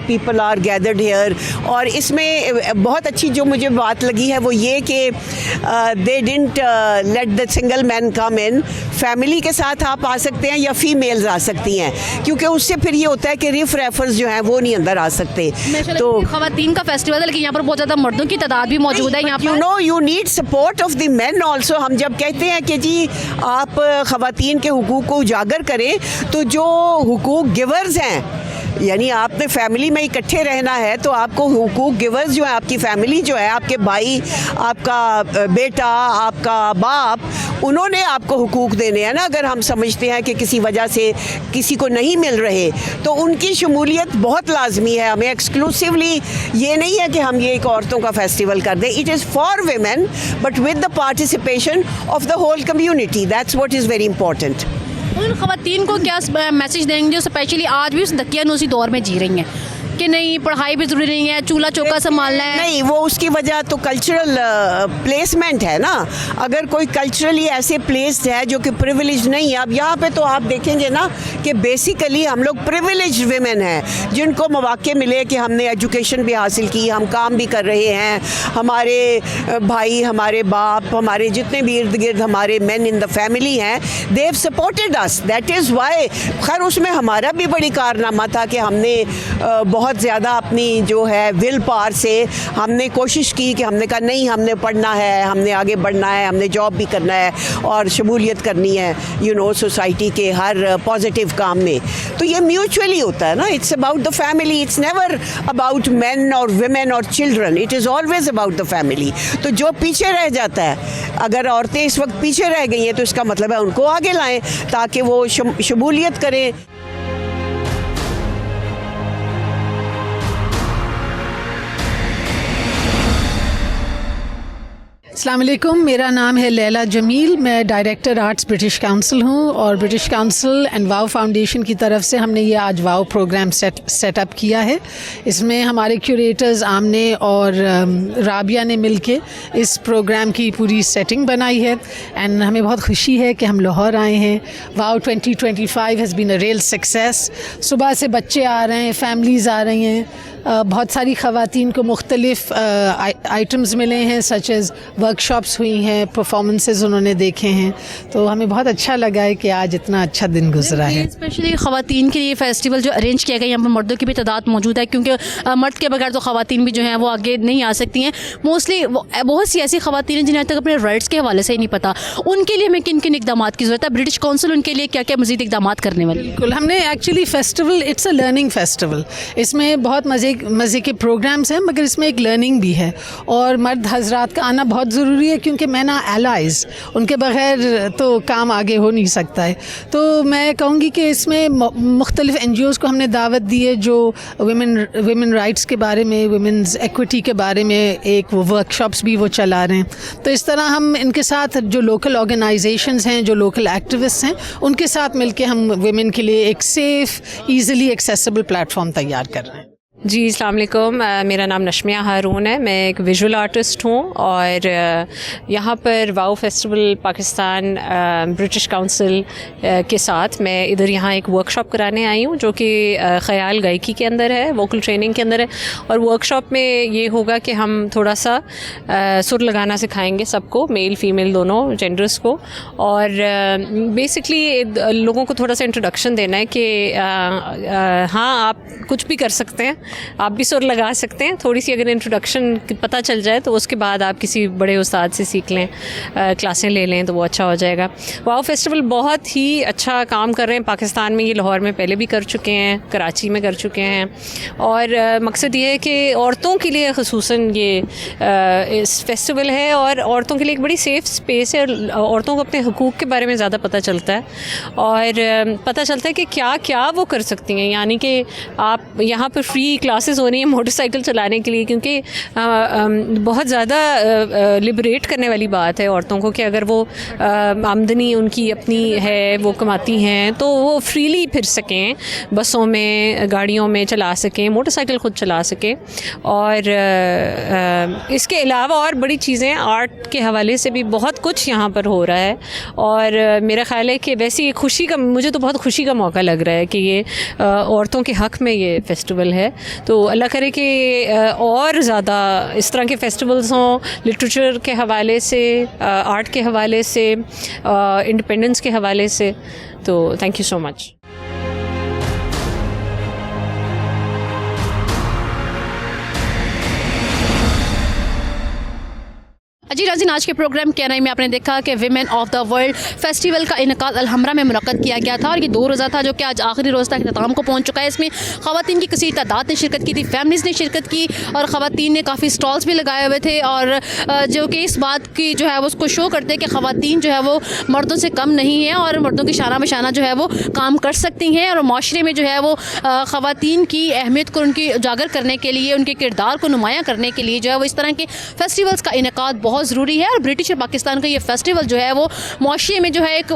पीपल आर गैदर्ड हेयर. और इसमें बहुत अच्छी जो मुझे बात लगी है वो ये कि they didn't let the single man come in. Family के साथ आप आ सकते हैं या फीमेल्स आ सकती हैं, क्योंकि उससे फिर ये होता है कि रिफ रेफर्स जो हैं वो नहीं अंदर आ सकते. तो ख़वातीन का फेस्टिवल है, लेकिन यहाँ पर बहुत ज़्यादा मर्दों की तादाद भी मौजूद है. यहाँ पर you need support of the main also. हम जब कहते हैं कि जी आप ख़वातीन के हुकूक को उजागर करें, तो जो हुकूक गिवर्स हैं, यानी आपने फैमिली में इकट्ठे रहना है, तो आपको हुकूक गिवर्स जो है, आपकी फैमिली जो है, आपके भाई, आपका बेटा, आपका बाप, उन्होंने आपको हुकूक देने हैं ना. अगर हम समझते हैं कि किसी वजह से किसी को नहीं मिल रहे, तो उनकी शमूलियत बहुत लाजमी है. हमें एक्सक्लूसिवली ये नहीं है कि हम ये एक औरतों का फेस्टिवल कर दें. It is for women but with the participation of the whole community. That's what is very important. उन ख़वातीन को क्या मैसेज देंगे जो स्पेशली आज भी उस दकियानूसी दौर में जी रही हैं कि नहीं, पढ़ाई भी ज़रूरी नहीं है, चूल्हा चौका संभालना है? नहीं, वो उसकी वजह तो कल्चरल प्लेसमेंट है ना. अगर कोई कल्चरली ऐसे प्लेस्ड है जो कि प्रिविलेज नहीं है, अब यहाँ पे तो आप देखेंगे ना कि बेसिकली हम लोग प्रिविलेज विमेन हैं, जिनको मौके मिले कि हमने एजुकेशन भी हासिल की, हम काम भी कर रहे हैं, हमारे भाई, हमारे बाप, हमारे जितने भी इर्द गिर्द हमारे मेन इन द फैमिली हैं, they have supported us. That is why. खैर उसमें हमारा भी बड़ी कारनामा था कि हमने बहुत ज़्यादा अपनी जो है विल पावर से हमने कोशिश की कि हमने कहा नहीं, हमने पढ़ना है, हमने आगे बढ़ना है, हमने जॉब भी करना है और शमूलियत करनी है सोसाइटी के हर पॉजिटिव काम में. तो ये म्यूचुअली होता है ना. It's about the family. It's never about main और वुमेन और children. It is always about the family. तो जो पीछे रह जाता है, अगर औरतें इस वक्त पीछे रह गई हैं, तो इसका मतलब है उनको आगे लाएं ताकि वो शमूलियत करें. अस्सलाम वालेकुम, मेरा नाम है लैला जमील. मैं डायरेक्टर आर्ट्स ब्रिटिश काउंसिल हूँ, और British council and wow foundation की तरफ से हमने ये आज वाव प्रोग्राम सेटअप किया है. इसमें हमारे क्यूरेटर्स आमने और राबिया ने मिलके इस प्रोग्राम की पूरी सेटिंग बनाई है. एंड हमें बहुत खुशी है कि हम लाहौर आए हैं. Wow 2025 has been a real success. सुबह से बच्चे आ रहे हैं, फैमिलीज़ आ रही हैं, बहुत सारी ख़वातीन को मुख्तलिफ़ आइटम्स मिले हैं, सच एज़ वर्कशॉप्स हुई हैं, परफॉर्मेंसेस उन्होंने देखे हैं. तो हमें बहुत अच्छा लगा है कि आज इतना अच्छा दिन गुजरा है. स्पेशली ख़वातीन के लिए फेस्टिवल जो अरेंज किया गया, यहाँ पर मर्दों की भी तादाद मौजूद है, क्योंकि मर्द के बगैर तो ख़वातीन भी जो हैं वो आगे नहीं आ सकती हैं. मोस्टली बहुत सी ऐसी ख़वातीन हैं जिन्हें आज तक अपने राइट्स के हवाले से ही नहीं पता. उनके लिए हमें किन किन इकदाम की ज़रूरत है? ब्रिटिश काउंसिल उनके लिए क्या क्या मज़ीद इकदाम करने वाली? बिल्कुल, हमने actually festival, it's a learning festival. इसमें बहुत मज़े के प्रोग्राम्स हैं, मगर इसमें एक लर्निंग भी है. और मर्द हजरात का आना बहुत ज़रूरी है, क्योंकि मैं ना एलाइज़, उनके बग़ैर तो काम आगे हो नहीं सकता है. तो मैं कहूँगी कि इसमें मुख्तलिफ़ NGOs को हमने दावत दी है जो विमेन राइट्स के बारे में, विमेंस एक्विटी के बारे में एक वो वर्कशॉप्स भी वो चला रहे हैं. तो इस तरह हम इनके साथ जो लोकल ऑर्गेनाइजेशंस हैं, जो लोकल एक्टिविस्ट हैं, उनके साथ मिलके हम विमेन के लिए एक सेफ़, ईज़िली एक्सेसिबल प्लेटफॉर्म तैयार कर रहे हैं. जी, अस्सलाम वालेकुम, मेरा नाम नशमिया हारून है. मैं एक विजुअल आर्टिस्ट हूँ, और यहाँ पर वाव फेस्टिवल पाकिस्तान ब्रिटिश काउंसिल के साथ मैं इधर यहाँ एक वर्कशॉप कराने आई हूँ, जो कि ख़याल गायकी के अंदर है, वोकल ट्रेनिंग के अंदर है. और वर्कशॉप में ये होगा कि हम थोड़ा सा सुर लगाना सिखाएंगे सबको, मेल फीमेल दोनों जेंडर्स को. और बेसिकली लोगों को थोड़ा सा इंट्रोडक्शन देना है कि हाँ, आप कुछ भी कर सकते हैं, आप भी सुर लगा सकते हैं। थोड़ी सी अगर इंट्रोडक्शन पता चल जाए तो उसके बाद आप किसी बड़े उस्ताद से सीख लें, क्लासें ले लें तो वो अच्छा हो जाएगा। वाओ फेस्टिवल बहुत ही अच्छा काम कर रहे हैं पाकिस्तान में। ये लाहौर में पहले भी कर चुके हैं, कराची में कर चुके हैं, और मकसद ये है कि औरतों के लिए ख़ुसूसन ये इस फेस्टिवल है और औरतों के लिए एक बड़ी सेफ़ स्पेस है। और औरतों को अपने हुकूक़ के बारे में ज़्यादा पता चलता है और पता चलता है कि क्या क्या वो कर सकती हैं। यानी कि आप यहाँ पर फ्री क्लासेस हो रही हैं मोटरसाइकिल चलाने के लिए, क्योंकि बहुत ज़्यादा लिबरेट करने वाली बात है औरतों को कि अगर वो आमदनी उनकी अपनी है, वो कमाती हैं, तो वो फ्रीली फिर सकें, बसों में, गाड़ियों में चला सकें, मोटरसाइकिल ख़ुद चला सकें। और इसके अलावा और बड़ी चीज़ें आर्ट के हवाले से भी बहुत कुछ यहाँ पर हो रहा है। और मेरा ख़्याल है कि वैसे खुशी का, मुझे तो बहुत खुशी का मौका लग रहा है कि ये औरतों के हक़ में ये फेस्टिवल है। तो अल्लाह करे कि और ज़्यादा इस तरह के फेस्टिवल्स हों, लिटरेचर के हवाले से, आर्ट के हवाले से, इंडिपेंडेंस के हवाले से। तो थैंक यू सो मच। जी नाज़रीन, आज के प्रोग्राम के में आपने देखा कि women of the world festival का इनकाद अलहमरा में मुनक़्क़द किया गया था और ये 2 रोज़ा था जो कि आज आखिरी रोज़ तक अख्ताम को पहुँच चुका है। इसमें ख़वातीन की कसीर तादाद ने शिरकत की थी, फैमिलीज़ ने शिरकत की और ख़वातीन ने काफ़ी स्टॉल्स भी लगाए हुए थे, और जो कि इस बात की जो है वो उसको शो करते हैं कि ख़वातीन जो है वो मर्दों से कम नहीं है और मर्दों की शाना बशाना जो है वो काम कर सकती हैं। और माशरे में जो है वो ख़वातीन की अहमियत को उनकी उजागर करने के लिए, उनके किरदार को नुमायाँ करने के लिए जो है वो इस तरह के फेस्टिवल्स का इनकाद बहुत ज़रूरी है। और ब्रिटिश और पाकिस्तान का ये फेस्टिवल जो है वो माशरे में जो है एक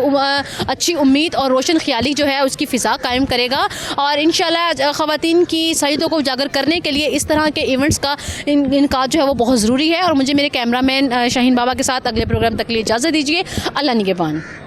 अच्छी उम्मीद और रोशन ख्याली जो है उसकी फ़िज़ा कायम करेगा। और इंशाल्लाह ख़वातीन की सईदों को उजागर करने के लिए इस तरह के इवेंट्स का इनकाद जो है वो बहुत ज़रूरी है। और मुझे मेरे कैमरामैन शाहीन बाबा के साथ अगले प्रोग्राम तक लिए इजाज़त दीजिए। अल्लाह निगहबान।